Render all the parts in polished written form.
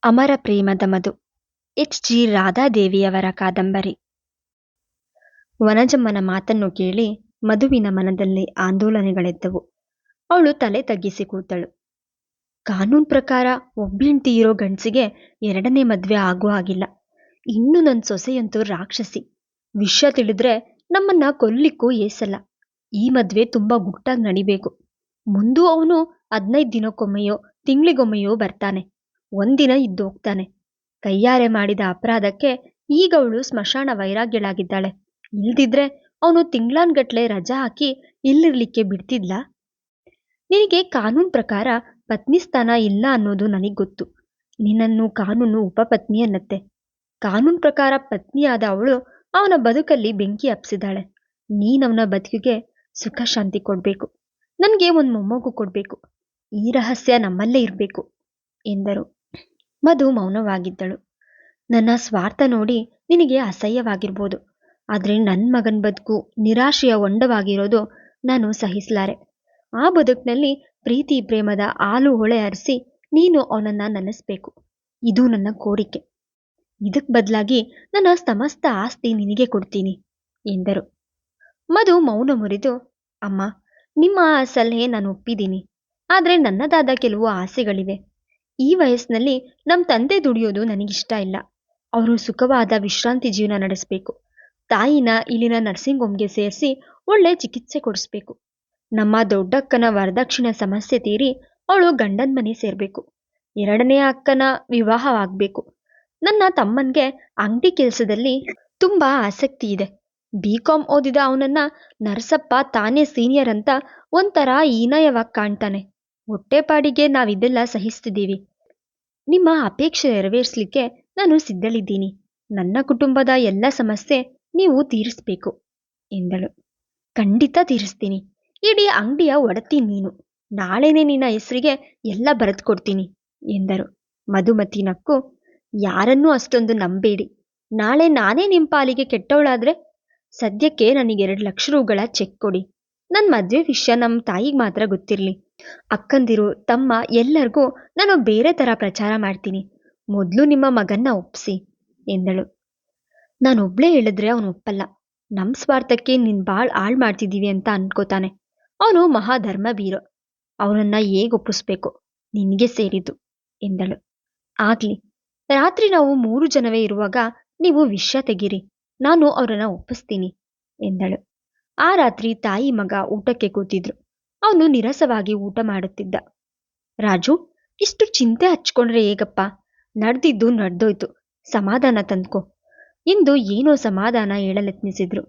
ಅಮರ ಪ್ರೇಮದ ಮಧು. H.G. ರಾಧಾದೇವಿಯವರ ಕಾದಂಬರಿ. ವನಜಮ್ಮನ ಮಾತನ್ನು ಕೇಳಿ ಮಧುವಿನ ಮನದಲ್ಲಿ ಆಂದೋಲನೆಗಳೆದ್ದವು. ಅವಳು ತಲೆ ತಗ್ಗಿಸಿ ಕೂತಳು. ಕಾನೂನು ಪ್ರಕಾರ ಒಬ್ಬೆಂಟಿ ಇರೋ ಗಂಡಸಿಗೆ ಎರಡನೇ ಮದ್ವೆ ಆಗೋ ಹಾಗಿಲ್ಲ. ಇನ್ನು ನನ್ನ ಸೊಸೆಯಂತೂ ರಾಕ್ಷಸಿ. ವಿಷಯ ತಿಳಿದ್ರೆ ನಮ್ಮನ್ನ ಕೊಲ್ಲಿಕ್ಕೂ ಏಸಲ್ಲ. ಈ ಮದ್ವೆ ತುಂಬಾ ಗುಟ್ಟಾಗಿ ನಡಿಬೇಕು. ಮುಂದೂ ಅವನು 15 ದಿನಕ್ಕೊಮ್ಮೆಯೋ ತಿಂಗಳಿಗೊಮ್ಮೆಯೋ ಬರ್ತಾನೆ. ಒಂದಿನ ಇದ್ದೋಗ್ತಾನೆ. ಕೈಯಾರೆ ಮಾಡಿದ ಅಪರಾಧಕ್ಕೆ ಈಗ ಅವಳು ಸ್ಮಶಾನ ವೈರಾಗ್ಯಳಾಗಿದ್ದಾಳೆ. ಇಲ್ದಿದ್ರೆ ಅವನು ತಿಂಗ್ಳಾನ್ಗಟ್ಲೆ ರಜಾ ಹಾಕಿ ಇಲ್ಲಿರ್ಲಿಕ್ಕೆ ಬಿಡ್ತಿದ್ಲಾ? ನಿನಗೆ ಕಾನೂನು ಪ್ರಕಾರ ಪತ್ನಿ ಸ್ಥಾನ ಇಲ್ಲ ಅನ್ನೋದು ನನಗೆ ಗೊತ್ತು. ನಿನ್ನನ್ನು ಕಾನೂನು ಉಪಪತ್ನಿ ಅನ್ನತ್ತೆ. ಕಾನೂನು ಪ್ರಕಾರ ಪತ್ನಿಯಾದ ಅವಳು ಅವನ ಬದುಕಲ್ಲಿ ಬೆಂಕಿ ಹಪ್ಸಿದಾಳೆ. ನೀನವನ ಬದುಕಿಗೆ ಸುಖ ಶಾಂತಿ ಕೊಡ್ಬೇಕು. ನನಗೆ ಒಂದು ಮೊಮ್ಮಗು ಕೊಡ್ಬೇಕು. ಈ ರಹಸ್ಯ ನಮ್ಮಲ್ಲೇ ಇರಬೇಕು ಎಂದರು. ಮಧು ಮೌನವಾಗಿದ್ದಳು. ನನ್ನ ಸ್ವಾರ್ಥ ನೋಡಿ ನಿನಗೆ ಅಸಹ್ಯವಾಗಿರ್ಬೋದು. ಆದರೆ ನನ್ನ ಮಗನ ಬದುಕು ನಿರಾಶೆಯ ಹೊಂಡವಾಗಿರೋದು ನಾನು ಸಹಿಸಲಾರೆ. ಆ ಬದುಕಿನಲ್ಲಿ ಪ್ರೀತಿ ಪ್ರೇಮದ ಹಾಲು ಹೊಳೆ ಹರಿಸಿ ನೀನು ಅವನನ್ನ ನೆನೆಸ್ಬೇಕು. ಇದು ನನ್ನ ಕೋರಿಕೆ. ಇದಕ್ಕೆ ಬದಲಾಗಿ ನನ್ನ ಸಮಸ್ತ ಆಸ್ತಿ ನಿನಗೆ ಕೊಡ್ತೀನಿ ಎಂದರು. ಮಧು ಮೌನ ಮುರಿದು, ಅಮ್ಮ, ನಿಮ್ಮ ಆ ಸಲಹೆ ನಾನು ಒಪ್ಪಿದ್ದೀನಿ. ಆದರೆ ನನ್ನದಾದ ಕೆಲವು ಆಸೆಗಳಿವೆ. ಈ ವಯಸ್ಸಿನಲ್ಲಿ ನಮ್ಮ ತಂದೆ ದುಡಿಯೋದು ನನಗಿಷ್ಟ ಇಲ್ಲ. ಅವರು ಸುಖವಾದ ವಿಶ್ರಾಂತಿ ಜೀವನ ನಡೆಸಬೇಕು. ತಾಯಿನ ಇಲ್ಲಿನ ನರ್ಸಿಂಗ್ ಹೋಮ್ಗೆ ಸೇರಿಸಿ ಒಳ್ಳೆ ಚಿಕಿತ್ಸೆ ಕೊಡಿಸ್ಬೇಕು. ನಮ್ಮ ದೊಡ್ಡಕ್ಕನ ವರದಕ್ಷಿಣೆ ಸಮಸ್ಯೆ ತೀರಿ ಅವಳು ಗಂಡನ ಮನೆ ಸೇರಬೇಕು. ಎರಡನೇ ಅಕ್ಕನ ವಿವಾಹವಾಗಬೇಕು. ನನ್ನ ತಮ್ಮನಿಗೆ ಅಂಗಡಿ ಕೆಲಸದಲ್ಲಿ ತುಂಬಾ ಆಸಕ್ತಿ ಇದೆ. BCom ಓದಿದ ಅವನನ್ನ ನರಸಪ್ಪ ತಾನೇ ಸೀನಿಯರ್ ಅಂತ ಒಂಥರ ಹೀನಾಯವಾಗಿ ಕಾಣ್ತಾನೆ. ಹೊಟ್ಟೆಪಾಡಿಗೆ ನಾವಿದೆಲ್ಲ ಸಹಿಸ್ತಿದ್ದೀವಿ. ನಿಮ್ಮ ಅಪೇಕ್ಷೆ ನೆರವೇರಿಸಲಿಕ್ಕೆ ನಾನು ಸಿದ್ಧಳಿದ್ದೀನಿ. ನನ್ನ ಕುಟುಂಬದ ಎಲ್ಲ ಸಮಸ್ಯೆ ನೀವು ತೀರಿಸ್ಬೇಕು ಎಂದಳು. ಖಂಡಿತ ತೀರಿಸ್ತೀನಿ. ಇಡೀ ಅಂಗಡಿಯ ಒಡತಿ ನೀನು. ನಾಳೆನೇ ನಿನ್ನ ಹೆಸರಿಗೆ ಎಲ್ಲ ಬರೆದು ಕೊಡ್ತೀನಿ ಎಂದರು. ಮಧುಮತಿ ನಕ್ಕು, ಯಾರನ್ನೂ ಅಷ್ಟೊಂದು ನಂಬೇಡಿ. ನಾಳೆ ನಾನೇ ನಿಮ್ಮ ಪಾಲಿಗೆ ಕೆಟ್ಟವಳಾದ್ರೆ ಸದ್ಯಕ್ಕೆ ನನಗೆ 2 ಲಕ್ಷ ರೂಗಳ ಚೆಕ್ ಕೊಡಿ. ನನ್ನ ಮದುವೆ ವಿಷಯ ನಮ್ಮ ತಾಯಿಗೆ ಮಾತ್ರ ಗೊತ್ತಿರಲಿ. ಅಕ್ಕಂದಿರು ತಮ್ಮ ಎಲ್ಲರಿಗೂ ನಾನು ಬೇರೆ ಥರ ಪ್ರಚಾರ ಮಾಡ್ತೀನಿ. ಮೊದಲು ನಿಮ್ಮ ಮಗನ್ನ ಒಪ್ಪಿಸಿ ಎಂದಳು. ನಾನೊಬ್ಳೇ ಹೇಳಿದ್ರೆ ಅವನು ಒಪ್ಪಲ್ಲ. ನಮ್ಮ ಸ್ವಾರ್ಥಕ್ಕೆ ನಿನ್ನ ಬಾಳ್ ಹಾಳು ಮಾಡ್ತಿದ್ದೀವಿ ಅಂತ ಅನ್ಕೋತಾನೆ. ಅವನು ಮಹಾಧರ್ಮ ಬೀರೋ. ಅವನನ್ನ ಹೇಗೆ ಒಪ್ಪಿಸ್ಬೇಕು ನಿನಗೆ ಸೇರಿದ್ದು ಎಂದಳು. ಆಗ್ಲಿ, ರಾತ್ರಿ ನಾವು 3 ಜನವೇ ಇರುವಾಗ ನೀವು ವಿಷಯ ತೆಗೀರಿ. ನಾನು ಅವರನ್ನ ಒಪ್ಪಿಸ್ತೀನಿ ಎಂದಳು. ಆ ರಾತ್ರಿ ತಾಯಿ ಮಗ ಊಟಕ್ಕೆ ಕೂತಿದ್ರು. ಅವನು ನಿರಸವಾಗಿ ಊಟ ಮಾಡುತ್ತಿದ್ದ. ರಾಜು, ಇಷ್ಟು ಚಿಂತೆ ಹಚ್ಕೊಂಡ್ರೆ ಹೇಗಪ್ಪ? ನಡೆದಿದ್ದು ನಡೆದೋಯ್ತು. ಸಮಾಧಾನ ತಂದ್ಕೊ. ಇಂದು ಏನೋ ಸಮಾಧಾನ ಹೇಳಲೆತ್ನಿಸಿದ್ರು.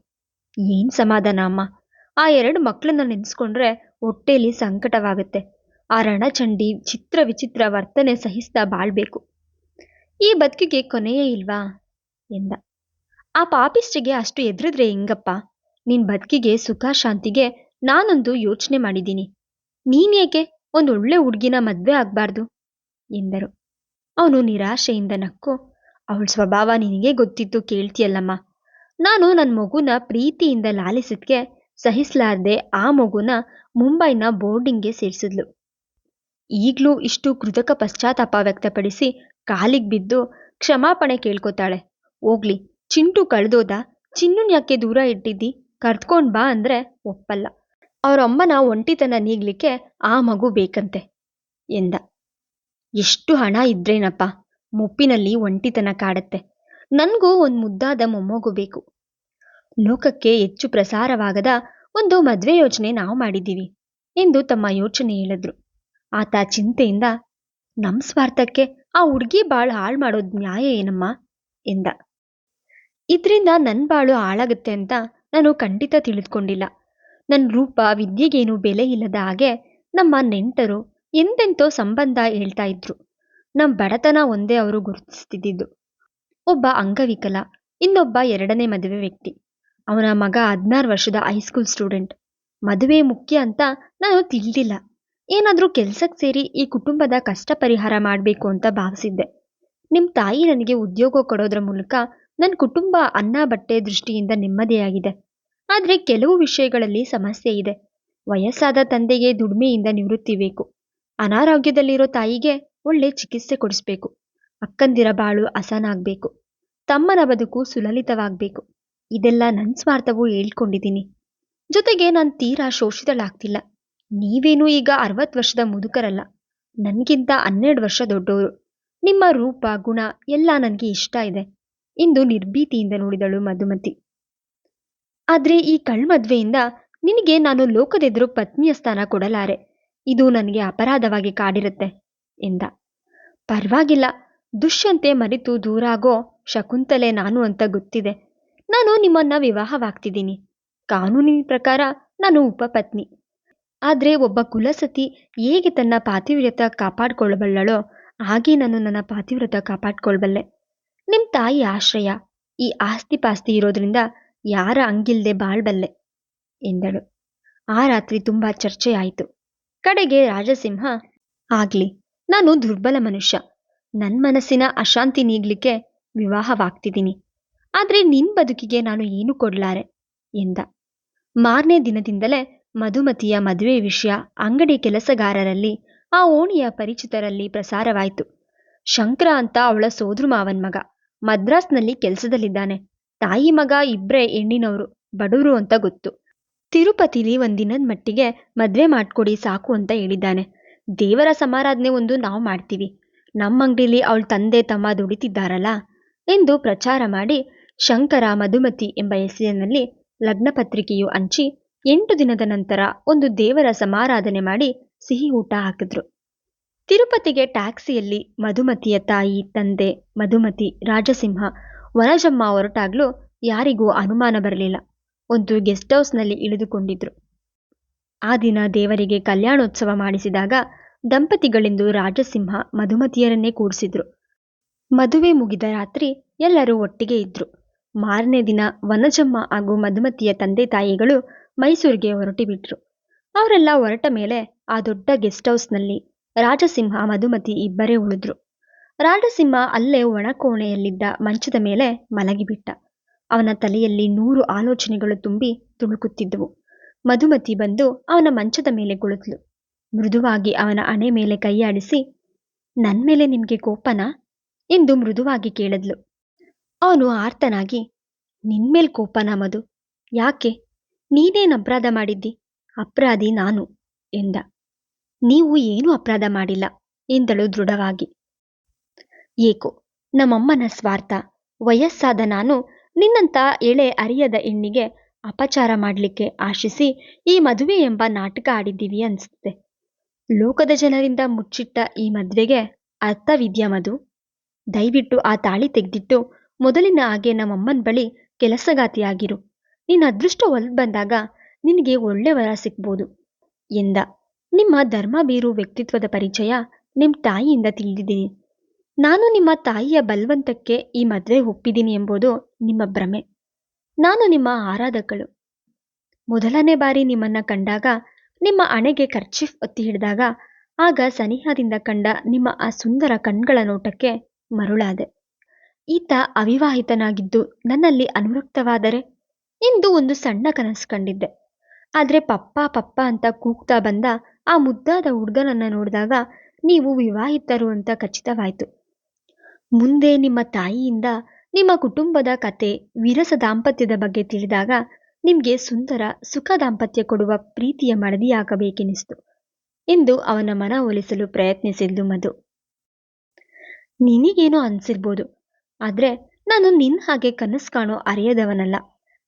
ಏನ್ ಸಮಾಧಾನ ಅಮ್ಮ? ಆ 2 ಮಕ್ಕಳನ್ನ ನೆನೆಸ್ಕೊಂಡ್ರೆ ಹೊಟ್ಟೆಲಿ ಸಂಕಟವಾಗುತ್ತೆ. ಆ ರಣಚಂಡಿ ಚಿತ್ರ ವಿಚಿತ್ರ ವರ್ತನೆ ಸಹಿಸ್ತಾ ಬಾಳ್ಬೇಕು. ಈ ಬದುಕಿಗೆ ಕೊನೆಯೇ ಇಲ್ವಾ ಎಂದ. ಆ ಪಾಪಿಸ್ಟಿಗೆ ಅಷ್ಟು ಎದುರಿದ್ರೆ ಹೆಂಗಪ್ಪ? ನಿನ್ ಬದುಕಿಗೆ ಸುಖ ಶಾಂತಿಗೆ ನಾನೊಂದು ಯೋಚನೆ ಮಾಡಿದ್ದೀನಿ. ನೀನೇಕೆ ಒಂದು ಒಳ್ಳೆ ಹುಡುಗಿನ ಮದ್ವೆ ಆಗ್ಬಾರ್ದು ಎಂದರು. ಅವನು ನಿರಾಶೆಯಿಂದ ನಕ್ಕು, ಅವಳ ಸ್ವಭಾವ ನಿನಗೆ ಗೊತ್ತಿದ್ದು ಕೇಳ್ತಿಯಲ್ಲಮ್ಮ. ನಾನು ನನ್ನ ಮಗುನ ಪ್ರೀತಿಯಿಂದ ಲಾಲಿಸಿದ್ಕೆ ಸಹಿಸಲಾರದೆ ಆ ಮಗುನ ಮುಂಬೈನ ಬೋರ್ಡಿಂಗ್ಗೆ ಸೇರಿಸಿದ್ಲು. ಈಗಲೂ ಇಷ್ಟು ಕೃತಕ ಪಶ್ಚಾತ್ತಾಪ ವ್ಯಕ್ತಪಡಿಸಿ ಕಾಲಿಗೆ ಬಿದ್ದು ಕ್ಷಮಾಪಣೆ ಕೇಳ್ಕೊತಾಳೆ. ಹೋಗ್ಲಿ, ಚಿಂಟು ಕಳೆದೋದ, ಚಿನ್ನುನ್ ಯಾಕೆ ದೂರ ಇಟ್ಟಿದ್ದಿ? ಕರ್ತ್ಕೊಂಡ್ ಬಾ ಅಂದ್ರೆ ಒಪ್ಪಲ್ಲ. ಅವರಮ್ಮನ ಒಂಟಿತನ ನೀಗ್ಲಿಕ್ಕೆ ಆ ಮಗು ಬೇಕಂತೆ ಎಂದ. ಎಷ್ಟು ಹಣ ಇದ್ರೇನಪ್ಪ, ಮುಪ್ಪಿನಲ್ಲಿ ಒಂಟಿತನ ಕಾಡತ್ತೆ. ನನಗೂ ಒಂದು ಮುದ್ದಾದ ಮೊಮ್ಮಗು ಬೇಕು. ಲೋಕಕ್ಕೆ ಹೆಚ್ಚು ಪ್ರಸಾರವಾಗದ ಒಂದು ಮದುವೆ ಯೋಚನೆ ನಾವು ಮಾಡಿದ್ದೀವಿ ಎಂದು ತಮ್ಮ ಯೋಚನೆ ಹೇಳಿದ್ರು. ಆತ ಚಿಂತೆಯಿಂದ, ನಮ್ಮ ಸ್ವಾರ್ಥಕ್ಕೆ ಆ ಹುಡುಗಿ ಬಾಳು ಹಾಳು ಮಾಡೋದು ನ್ಯಾಯ ಏನಮ್ಮ ಎಂದ. ಇದರಿಂದ ನನ್ನ ಬಾಳು ಹಾಳಾಗುತ್ತೆ ಅಂತ ನಾನು ಖಂಡಿತ ತಿಳಿದುಕೊಂಡಿಲ್ಲ. ನನ್ನ ರೂಪ ವಿದ್ಯೆಗೇನು ಬೆಲೆ ಇಲ್ಲದ ಹಾಗೆ ನಮ್ಮ ನೆಂಟರು ಎಂತೆಂತೋ ಸಂಬಂಧ ಹೇಳ್ತಾ ಇದ್ರು. ನಮ್ಮ ಬಡತನ ಒಂದೇ ಅವರು ಗುರುತಿಸ್ತಿದ್ದು. ಒಬ್ಬ ಅಂಗವಿಕಲ, ಇನ್ನೊಬ್ಬ 2ನೇ ಮದುವೆ ವ್ಯಕ್ತಿ. ಅವನ ಮಗ 16 ವರ್ಷದ ಹೈಸ್ಕೂಲ್ ಸ್ಟೂಡೆಂಟ್. ಮದುವೆ ಮುಖ್ಯ ಅಂತ ನಾನು ತಿಳಿದಿಲ್ಲ. ಏನಾದರೂ ಕೆಲ್ಸಕ್ಕೆ ಸೇರಿ ಈ ಕುಟುಂಬದ ಕಷ್ಟ ಪರಿಹಾರ ಮಾಡಬೇಕು ಅಂತ ಭಾವಿಸಿದ್ದೆ. ನಿಮ್ಮ ತಾಯಿ ನನಗೆ ಉದ್ಯೋಗ ಕೊಡೋದ್ರ ಮೂಲಕ ನನ್ನ ಕುಟುಂಬ ಅನ್ನ ಬಟ್ಟೆ ದೃಷ್ಟಿಯಿಂದ ನೆಮ್ಮದಿಯಾಗಿದೆ. ಆದರೆ ಕೆಲವು ವಿಷಯಗಳಲ್ಲಿ ಸಮಸ್ಯೆ ಇದೆ. ವಯಸ್ಸಾದ ತಂದೆಗೆ ದುಡಿಮೆಯಿಂದ ನಿವೃತ್ತಿ ಬೇಕು. ಅನಾರೋಗ್ಯದಲ್ಲಿರೋ ತಾಯಿಗೆ ಒಳ್ಳೆ ಚಿಕಿತ್ಸೆ ಕೊಡಿಸ್ಬೇಕು. ಅಕ್ಕಂದಿರ ಬಾಳು ಹಸನಾಗ್ಬೇಕು, ತಮ್ಮನ ಬದುಕು ಸುಲಲಿತವಾಗ್ಬೇಕು. ಇದೆಲ್ಲ ನನ್ನ ಸ್ವಾರ್ಥವೂ ಹೇಳ್ಕೊಂಡಿದ್ದೀನಿ. ಜೊತೆಗೆ ನಾನು ತೀರಾ ಶೋಷಿತಳಾಗ್ತಿಲ್ಲ. ನೀವೇನು ಈಗ 60 ವರ್ಷದ ಮುದುಕರಲ್ಲ, ನನ್ಗಿಂತ 12 ವರ್ಷ ದೊಡ್ಡವರು. ನಿಮ್ಮ ರೂಪ ಗುಣ ಎಲ್ಲ ನನಗೆ ಇಷ್ಟ ಇದೆ ಎಂದು ನಿರ್ಭೀತಿಯಿಂದ ನುಡಿದಳು ಮಧುಮತಿ. ಆದ್ರೆ ಈ ಕಳ್ಮದ್ವೆಯಿಂದ ನಿನಗೆ ನಾನು ಲೋಕದೆದುರು ಪತ್ನಿಯ ಸ್ಥಾನ ಕೊಡಲಾರೆ. ಇದು ನನಗೆ ಅಪರಾಧವಾಗಿ ಕಾಡಿರುತ್ತೆ ಎಂದ. ಪರವಾಗಿಲ್ಲ, ದುಷ್ಯಂತೆ ಮರೆತು ದೂರಾಗೋ ಶಕುಂತಲೆ ನಾನು ಅಂತ ಗೊತ್ತಿದೆ. ನಾನು ನಿಮ್ಮನ್ನ ವಿವಾಹವಾಗ್ತಿದ್ದೀನಿ. ಕಾನೂನಿನ ಪ್ರಕಾರ ನಾನು ಉಪಪತ್ನಿ. ಆದ್ರೆ ಒಬ್ಬ ಕುಲಸತಿ ಹೇಗೆ ತನ್ನ ಪಾತಿವ್ರತ ಕಾಪಾಡ್ಕೊಳ್ಬಲ್ಲಳೋ ಹಾಗೆ ನಾನು ನನ್ನ ಪಾತಿವ್ರತ ಕಾಪಾಡ್ಕೊಳ್ಬಲ್ಲೆ. ನಿಮ್ ತಾಯಿ ಆಶ್ರಯ, ಈ ಆಸ್ತಿ ಪಾಸ್ತಿ ಇರೋದ್ರಿಂದ ಯಾರ ಅಂಗಿಲ್ದೆ ಬಾಳ್ಬಲ್ಲೆ ಎಂದಳು. ಆ ರಾತ್ರಿ ತುಂಬಾ ಚರ್ಚೆಯಾಯಿತು. ಕಡೆಗೆ ರಾಜಸಿಂಹ, ಆಗ್ಲಿ, ನಾನು ದುರ್ಬಲ ಮನುಷ್ಯ, ನನ್ನ ಮನಸ್ಸಿನ ಅಶಾಂತಿ ನೀಗ್ಲಿಕ್ಕೆ ವಿವಾಹವಾಗ್ತಿದ್ದೀನಿ. ಆದ್ರೆ ನಿನ್ ಬದುಕಿಗೆ ನಾನು ಏನು ಕೊಡ್ಲಾರೆ ಎಂದ. ಮಾರನೇ ದಿನದಿಂದಲೇ ಮಧುಮತಿಯ ಮದುವೆ ವಿಷಯ ಅಂಗಡಿ ಕೆಲಸಗಾರರಲ್ಲಿ, ಆ ಓಣಿಯ ಪರಿಚಿತರಲ್ಲಿ ಪ್ರಸಾರವಾಯಿತು. ಶಂಕರ ಅಂತ ಅವಳ ಸೋದ್ರು ಮಾವನ್ ಮಗ, ಮದ್ರಾಸ್ನಲ್ಲಿ ಕೆಲಸದಲ್ಲಿದ್ದಾನೆ. ತಾಯಿ ಮಗ ಇಬ್ರೇ ಹೆಣ್ಣಿನವರು, ಬಡವರು ಅಂತ ಗೊತ್ತು. ತಿರುಪತಿಲಿ ಒಂದಿನದ ಮಟ್ಟಿಗೆ ಮದ್ವೆ ಮಾಡ್ಕೊಡಿ ಸಾಕು ಅಂತ ಹೇಳಿದ್ದಾನೆ. ದೇವರ ಸಮಾರಾಧನೆ ಒಂದು ನಾವು ಮಾಡ್ತೀವಿ. ನಮ್ಮ ಅಂಗಡಿಲಿ ಅವಳ ತಂದೆ ತಮ್ಮ ದುಡಿತಿದ್ದಾರಲ್ಲ ಎಂದು ಪ್ರಚಾರ ಮಾಡಿ ಶಂಕರ ಮಧುಮತಿ ಎಂಬ ಹೆಸರಿನಲ್ಲಿ ಲಗ್ನ ಪತ್ರಿಕೆಯು ಹಂಚಿ 8 ದಿನದ ನಂತರ ಒಂದು ದೇವರ ಸಮಾರಾಧನೆ ಮಾಡಿ ಸಿಹಿ ಊಟ ಹಾಕಿದ್ರು. ತಿರುಪತಿಗೆ ಟ್ಯಾಕ್ಸಿಯಲ್ಲಿ ಮಧುಮತಿಯ ತಾಯಿ, ತಂದೆ, ಮಧುಮತಿ, ರಾಜಸಿಂಹ, ವನಜಮ್ಮ ಹೊರಟಾಗ್ಲೂ ಯಾರಿಗೂ ಅನುಮಾನ ಬರಲಿಲ್ಲ. ಒಂದು ಗೆಸ್ಟ್ ಹೌಸ್ನಲ್ಲಿ ಇಳಿದುಕೊಂಡಿದ್ರು. ಆ ದಿನ ದೇವರಿಗೆ ಕಲ್ಯಾಣೋತ್ಸವ ಮಾಡಿಸಿದಾಗ ದಂಪತಿಗಳೆಂದು ರಾಜಸಿಂಹ ಮಧುಮತಿಯರನ್ನೇ ಕೂಡಿಸಿದ್ರು. ಮದುವೆ ಮುಗಿದ ರಾತ್ರಿ ಎಲ್ಲರೂ ಒಟ್ಟಿಗೆ ಇದ್ರು. ಮಾರನೇ ದಿನ ವನಜಮ್ಮ ಹಾಗೂ ಮಧುಮತಿಯ ತಂದೆ ತಾಯಿಗಳು ಮೈಸೂರಿಗೆ ಹೊರಟಿಬಿಟ್ರು. ಅವರೆಲ್ಲ ಹೊರಟ ಮೇಲೆ ಆ ದೊಡ್ಡ ಗೆಸ್ಟ್ ಹೌಸ್ನಲ್ಲಿ ರಾಜಸಿಂಹ ಮಧುಮತಿ ಇಬ್ಬರೇ ಉಳಿದ್ರು. ರಾಜಸಿಂಹ ಅಲ್ಲೇ ಒಣಕೋಣೆಯಲ್ಲಿದ್ದ ಮಂಚದ ಮೇಲೆ ಮಲಗಿಬಿಟ್ಟ. ಅವನ ತಲೆಯಲ್ಲಿ 100 ಆಲೋಚನೆಗಳು ತುಂಬಿ ತುಳುಕುತ್ತಿದ್ದವು. ಮಧುಮತಿ ಬಂದು ಅವನ ಮಂಚದ ಮೇಲೆ ಕುಳಿತಳು. ಮೃದುವಾಗಿ ಅವನ ಹಣೆ ಮೇಲೆ ಕೈಯಾಡಿಸಿ, ನನ್ ಮೇಲೆ ನಿಮ್ಗೆ ಕೋಪನಾ ಎಂದು ಮೃದುವಾಗಿ ಕೇಳಿದ್ಲು. ಅವನು ಆರ್ತನಾಗಿ, ನಿನ್ಮೇಲ್ ಕೋಪನಾ ಮಧು? ಯಾಕೆ? ನೀನೇನು ಅಪರಾಧ ಮಾಡಿದ್ದಿ? ಅಪರಾಧಿ ನಾನು ಎಂದ. ನೀವು ಏನೂ ಅಪರಾಧ ಮಾಡಿಲ್ಲ ಎಂದಳು ದೃಢವಾಗಿ. ಏಕೋ ನಮ್ಮಮ್ಮನ ಸ್ವಾರ್ಥ, ವಯಸ್ಸಾದ ನಾನು ನಿನ್ನಂತ ಎಳೆ ಅರಿಯದ ಹೆಣ್ಣಿಗೆ ಅಪಚಾರ ಮಾಡಲಿಕ್ಕೆ ಆಶಿಸಿ ಈ ಮದುವೆ ಎಂಬ ನಾಟಕ ಆಡಿದ್ದೀವಿ ಅನ್ಸುತ್ತೆ. ಲೋಕದ ಜನರಿಂದ ಮುಚ್ಚಿಟ್ಟ ಈ ಮದ್ವೆಗೆ ಅರ್ಥವಿದ್ಯಾ ಮಧು? ದಯವಿಟ್ಟು ಆ ತಾಳಿ ತೆಗೆದಿಟ್ಟು ಮೊದಲಿನ ಹಾಗೆ ನಮ್ಮಮ್ಮನ ಬಳಿ ಕೆಲಸಗಾತಿಯಾಗಿರು. ನಿನ್ನ ಅದೃಷ್ಟ ಒಲ್ದು ಬಂದಾಗ ನಿನಗೆ ಒಳ್ಳೆ ವರ ಸಿಕ್ಬೋದು ಎಂದ. ನಿಮ್ಮ ಧರ್ಮ ಬೀರು ವ್ಯಕ್ತಿತ್ವದ ಪರಿಚಯ ನಿಮ್ಮ ತಾಯಿಯಿಂದ ತಿಳಿದಿದ್ದೀನಿ. ನಾನು ನಿಮ್ಮ ತಾಯಿಯ ಬಲವಂತಕ್ಕೆ ಈ ಮದುವೆ ಒಪ್ಪಿದ್ದೀನಿ ಎಂಬುದು ನಿಮ್ಮ ಭ್ರಮೆ. ನಾನು ನಿಮ್ಮ ಆರಾಧಕಳು. ಮೊದಲನೇ ಬಾರಿ ನಿಮ್ಮನ್ನ ಕಂಡಾಗ, ನಿಮ್ಮ ಹಣೆಗೆ ಕರ್ಚೀಫ್ ಒತ್ತಿ ಹಿಡಿದಾಗ, ಆಗ ಸನಿಹದಿಂದ ಕಂಡ ನಿಮ್ಮ ಆ ಸುಂದರ ಕಣ್ಗಳ ನೋಟಕ್ಕೆ ಮರುಳಾದೆ. ಈತ ಅವಿವಾಹಿತನಾಗಿದ್ದು ನನ್ನಲ್ಲಿ ಅನುರಕ್ತವಾದರೆ ಎಂದು ಒಂದು ಸಣ್ಣ ಕನಸು ಕಂಡಿದ್ದೆ. ಆದ್ರೆ ಪಪ್ಪ ಪಪ್ಪ ಅಂತ ಕೂಗ್ತಾ ಬಂದ ಆ ಮುದ್ದಾದ ಹುಡುಗನನ್ನ ನೋಡಿದಾಗ ನೀವು ವಿವಾಹಿತರು ಅಂತ ಖಚಿತವಾಯಿತು. ಮುಂದೆ ನಿಮ್ಮ ತಾಯಿಯಿಂದ ನಿಮ್ಮ ಕುಟುಂಬದ ಕತೆ, ವಿರಸ ದಾಂಪತ್ಯದ ಬಗ್ಗೆ ತಿಳಿದಾಗ ನಿಮ್ಗೆ ಸುಂದರ ಸುಖ ದಾಂಪತ್ಯ ಕೊಡುವ ಪ್ರೀತಿಯ ಮಡದಿಯಾಗಬೇಕೆನಿಸ್ತು ಎಂದು ಅವನ ಮನ ಒಲಿಸಲು ಪ್ರಯತ್ನಿಸಿದ್ಲು ಮಧು. ನಿನಗೇನೋ ಅನ್ಸಿರ್ಬೋದು, ಆದ್ರೆ ನಾನು ನಿನ್ ಹಾಗೆ ಕನಸು ಕಾಣೋ ಅರಿಯದವನಲ್ಲ.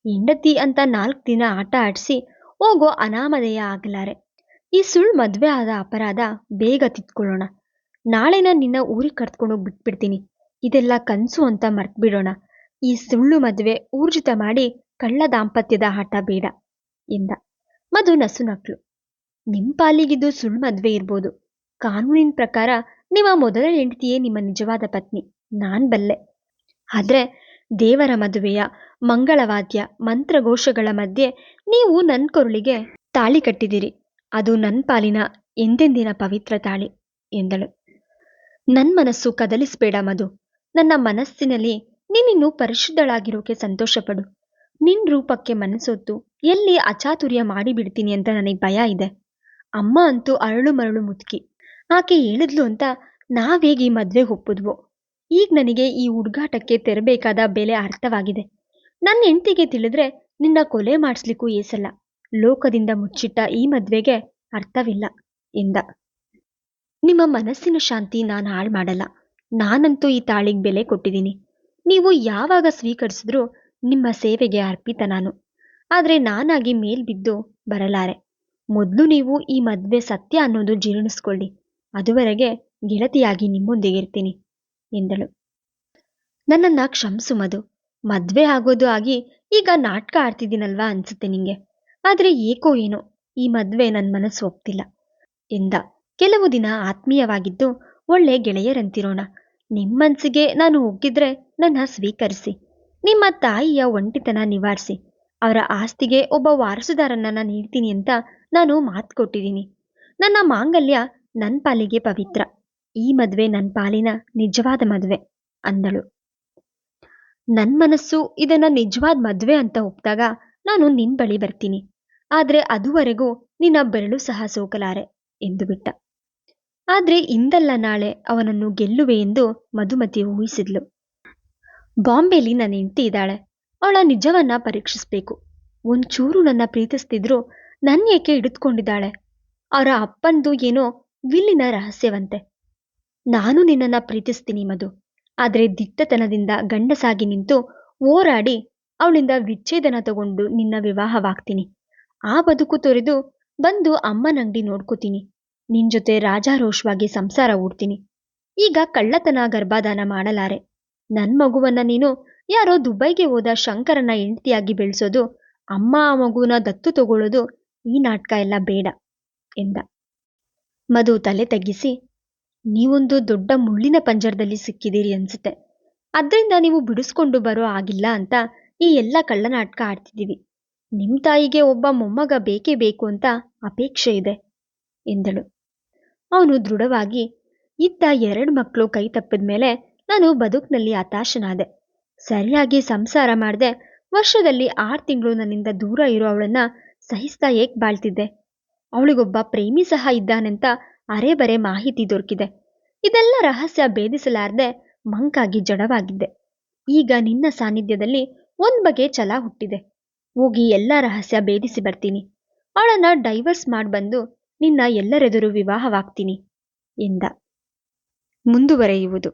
ಹೆಂಡತಿ ಅಂತ 4 ದಿನ ಆಟ ಆಡಿಸಿ ಹೋಗೋ ಅನಾಮಧೇಯ ಆಗಲಾರೆ. ಈ ಸುಳ್ಳು ಮದ್ವೆ ಆದ ಅಪರಾಧ ಬೇಗ ತಿದ್ಕೊಳ್ಳೋಣ. ನಾಳೆನ ನಿನ್ನ ಊರಿಗೆ ಕರ್ತ್ಕೊಂಡು ಬಿಟ್ಬಿಡ್ತೀನಿ. ಇದೆಲ್ಲ ಕನಸು ಅಂತ ಮರ್ತ್ಬಿಡೋಣ. ಈ ಸುಳ್ಳು ಮದುವೆ ಊರ್ಜಿತ ಮಾಡಿ ಕಳ್ಳ ದಾಂಪತ್ಯದ ಆಟ ಬೇಡ ಎಂದ. ಮಧು ನಸು ನಕ್ಳು. ನಿಮ್ ಪಾಲಿಗಿದ್ದು ಸುಳ್ಳು ಮದ್ವೆ ಇರ್ಬೋದು. ಕಾನೂನಿನ ಪ್ರಕಾರ ನಿಮ್ಮ ಮೊದಲ ಹೆಂಡತಿಯೇ ನಿಮ್ಮ ನಿಜವಾದ ಪತ್ನಿ, ನಾನ್ ಬಲ್ಲೆ. ಆದ್ರೆ ದೇವರ ಮದುವೆಯ ಮಂಗಳವಾದ್ಯ ಮಂತ್ರಘೋಷಗಳ ಮಧ್ಯೆ ನೀವು ನನ್ನ ಕೊರಳಿಗೆ ತಾಳಿ ಕಟ್ಟಿದಿರಿ. ಅದು ನನ್ನ ಪಾಲಿನ ಎಂದೆಂದಿನ ಪವಿತ್ರ ತಾಳಿ ಎಂದಳು. ನನ್ನ ಮನಸ್ಸು ಕದಲಿಸ್ಬೇಡ ಮಧು. ನನ್ನ ಮನಸ್ಸಿನಲ್ಲಿ ನೀನಿನ್ನು ಪರಿಶುದ್ಧಳಾಗಿರೋಕೆ ಸಂತೋಷಪಡು. ನಿನ್ ರೂಪಕ್ಕೆ ಮನಸ್ಸೊತ್ತು ಎಲ್ಲಿ ಅಚಾತುರ್ಯ ಮಾಡಿಬಿಡ್ತೀನಿ ಅಂತ ನನಗೆ ಭಯ ಇದೆ. ಅಮ್ಮ ಅಂತೂ ಅರಳು ಮರಳು ಮುದುಕಿ. ಆಕೆ ಹೇಳಿದ್ಲು ಅಂತ ನಾವೇಗೆ ಈ ಮದ್ವೆ ಒಪ್ಪಿದ್ವೋ. ಈಗ ನನಗೆ ಈ ಹುಡುಗಾಟಕ್ಕೆ ತೆರಬೇಕಾದ ಬೆಲೆ ಅರ್ಥವಾಗಿದೆ. ನನ್ನ ಹೆಂಡತಿಗೆ ತಿಳಿದ್ರೆ ನಿನ್ನ ಕೊಲೆ ಮಾಡಿಸ್ಲಿಕ್ಕೂ ಏಸಲ್ಲ. ಲೋಕದಿಂದ ಮುಚ್ಚಿಟ್ಟ ಈ ಮದ್ವೆಗೆ ಅರ್ಥವಿಲ್ಲ ಎಂದ. ನಿಮ್ಮ ಮನಸ್ಸಿನ ಶಾಂತಿ ನಾನು ಹಾಳು ಮಾಡಲ್ಲ. ನಾನಂತೂ ಈ ತಾಳಿಗೆ ಬೆಲೆ ಕೊಟ್ಟಿದ್ದೀನಿ. ನೀವು ಯಾವಾಗ ಸ್ವೀಕರಿಸಿದ್ರೂ ನಿಮ್ಮ ಸೇವೆಗೆ ಅರ್ಪಿತ ನಾನು. ಆದರೆ ನಾನಾಗಿ ಮೇಲ್ಬಿದ್ದು ಬರಲಾರೆ. ಮೊದಲು ನೀವು ಈ ಮದ್ವೆ ಸತ್ಯ ಅನ್ನೋದು ಜೀರ್ಣಿಸ್ಕೊಳ್ಳಿ. ಅದುವರೆಗೆ ಗೆಳತಿಯಾಗಿ ನಿಮ್ಮೊಂದಿಗಿರ್ತೀನಿ ಎಂದಳು. ನನ್ನನ್ನ ಕ್ಷಮಿಸು ಮಧು. ಮದ್ವೆ ಆಗೋದು ಆಗಿ ಈಗ ನಾಟಕ ಆಡ್ತಿದ್ದೀನಲ್ವಾ ಅನ್ಸುತ್ತೆ ನಿಂಗೆ. ಆದ್ರೆ ಏಕೋ ಏನೋ ಈ ಮದ್ವೆ ನನ್ನ ಮನಸ್ಸು ಒಪ್ತಿಲ್ಲ ಎಂದ. ಕೆಲವು ದಿನ ಆತ್ಮೀಯವಾಗಿದ್ದು ಒಳ್ಳೆ ಗೆಳೆಯರಂತಿರೋಣ. ನಿಮ್ಮನ್ಸಿಗೆ ನಾನು ಒಗ್ಗಿದ್ರೆ ನನ್ನ ಸ್ವೀಕರಿಸಿ. ನಿಮ್ಮ ತಾಯಿಯ ಒಂಟಿತನ ನಿವಾರಿಸಿ. ಅವರ ಆಸ್ತಿಗೆ ಒಬ್ಬ ವಾರಸುದಾರನನ್ನ ನೀಡ್ತೀನಿ ಅಂತ ನಾನು ಮಾತು ಕೊಟ್ಟಿದ್ದೀನಿ. ನನ್ನ ಮಾಂಗಲ್ಯ ನನ್ನ ಪಾಲಿಗೆ ಪವಿತ್ರ. ಈ ಮದ್ವೆ ನನ್ನ ಪಾಲಿನ ನಿಜವಾದ ಮದ್ವೆ ಅಂದಳು. ನನ್ನ ಮನಸ್ಸು ಇದನ್ನ ನಿಜವಾದ ಮದ್ವೆ ಅಂತ ಒಪ್ಪಿದಾಗ ನಾನು ನಿನ್ ಬಳಿ ಬರ್ತೀನಿ. ಆದ್ರೆ ಅದುವರೆಗೂ ನಿನ್ನ ಬೆರಳು ಸಹ ಸೋಕಲಾರೆ ಎಂದು ಬಿಟ್ಟ. ಆದ್ರೆ ಇಂದಲ್ಲ ನಾಳೆ ಅವನನ್ನು ಗೆಲ್ಲುವೆ ಎಂದು ಮಧುಮತಿ ಊಹಿಸಿದ್ಲು. ಬಾಂಬೆಲಿ ನನ್ನ ಹೆಂಡತಿ ಇದ್ದಾಳೆ. ಅವಳ ನಿಜವನ್ನ ಪರೀಕ್ಷಿಸ್ಬೇಕು. ಒಂಚೂರು ನನ್ನ ಪ್ರೀತಿಸ್ತಿದ್ರು ನನ್ನ ಏಕೆ ಹಿಡಿದುಕೊಂಡಿದ್ದಾಳೆ. ಅವರ ಅಪ್ಪಂದು ಏನೋ ವಿಲ್ಲಿನ ರಹಸ್ಯವಂತೆ. ನಾನು ನಿನ್ನನ್ನ ಪ್ರೀತಿಸ್ತೀನಿ ಮಧು. ಆದ್ರೆ ದಿಟ್ಟತನದಿಂದ ಗಂಡಸಾಗಿ ನಿಂತು ಹೋರಾಡಿ ಅವಳಿಂದ ವಿಚ್ಛೇದನ ತಗೊಂಡು ನಿನ್ನ ವಿವಾಹವಾಗ್ತೀನಿ. ಆ ಬದುಕು ತೊರೆದು ಬಂದು ಅಮ್ಮನಂಗಡಿ ನೋಡ್ಕೋತೀನಿ. ನಿನ್ ಜೊತೆ ರಾಜಾರೋಷವಾಗಿ ಸಂಸಾರ ಹೂಡ್ತೀನಿ. ಈಗ ಕಳ್ಳತನ ಗರ್ಭಾಧಾನ ಮಾಡಲಾರೆ. ನನ್ ಮಗುವನ್ನ ನೀನು ಯಾರೋ ದುಬೈಗೆ ಹೋದ ಶಂಕರನ ಹೆಂಡತಿಯಾಗಿ ಬೆಳೆಸೋದು, ಅಮ್ಮ ಆ ಮಗುವನ್ನ ದತ್ತು ತಗೊಳ್ಳೋದು, ಈ ನಾಟಕ ಎಲ್ಲ ಬೇಡ ಎಂದ. ಮಧು ತಲೆ ತಗ್ಗಿಸಿ, ನೀವೊಂದು ದೊಡ್ಡ ಮುಳ್ಳಿನ ಪಂಜರದಲ್ಲಿ ಸಿಕ್ಕಿದ್ದೀರಿ ಅನ್ಸುತ್ತೆ. ಅದರಿಂದ ನೀವು ಬಿಡಿಸ್ಕೊಂಡು ಬರೋ ಆಗಿಲ್ಲ ಅಂತ ಈ ಎಲ್ಲ ಕಳ್ಳನಾಟಕ ಆಡ್ತಿದ್ದೀವಿ. ನಿಮ್ ತಾಯಿಗೆ ಒಬ್ಬ ಮೊಮ್ಮಗ ಬೇಕೇ ಬೇಕು ಅಂತ ಅಪೇಕ್ಷೆ ಇದೆ ಎಂದಳು. ಅವನು ದೃಢವಾಗಿ, ಇದ್ದ 2 ಮಕ್ಕಳು ಕೈ ತಪ್ಪಿದ ಮೇಲೆ ನಾನು ಬದುಕಿನಲ್ಲಿ ಹತಾಶನಾದೆ. ಸರಿಯಾಗಿ ಸಂಸಾರ ಮಾಡದೆ ವರ್ಷದಲ್ಲಿ 6 ತಿಂಗಳು ನನ್ನಿಂದ ದೂರ ಇರೋ ಅವಳನ್ನ ಸಹಿಸ್ತಾ ಏಕ್ ಬಾಳ್ತಿದ್ದೆ. ಅವಳಿಗೊಬ್ಬ ಪ್ರೇಮಿ ಸಹ ಇದ್ದಾನೆಂತ ಅರೆ ಮಾಹಿತಿ ದೊರಕಿದೆ. ಇದೆಲ್ಲ ರಹಸ್ಯ ಭೇದಿಸಲಾರದೆ ಮಂಕಾಗಿ ಜಡವಾಗಿದ್ದೆ. ಈಗ ನಿನ್ನ ಸಾನ್ನಿಧ್ಯದಲ್ಲಿ ಒಂದ್ ಬಗೆ ಛಲ ಹುಟ್ಟಿದೆ. ಹೋಗಿ ಎಲ್ಲ ರಹಸ್ಯ ಭೇದಿಸಿ ಬರ್ತೀನಿ. ಅವಳನ್ನ ಡೈವರ್ಸ್ ಮಾಡ್ಬಂದು ನಿನ್ನ ಎಲ್ಲರೆದುರು ವಿವಾಹವಾಗ್ತೀನಿ ಎಂದ. ಮುಂದುವರೆಯುವುದು.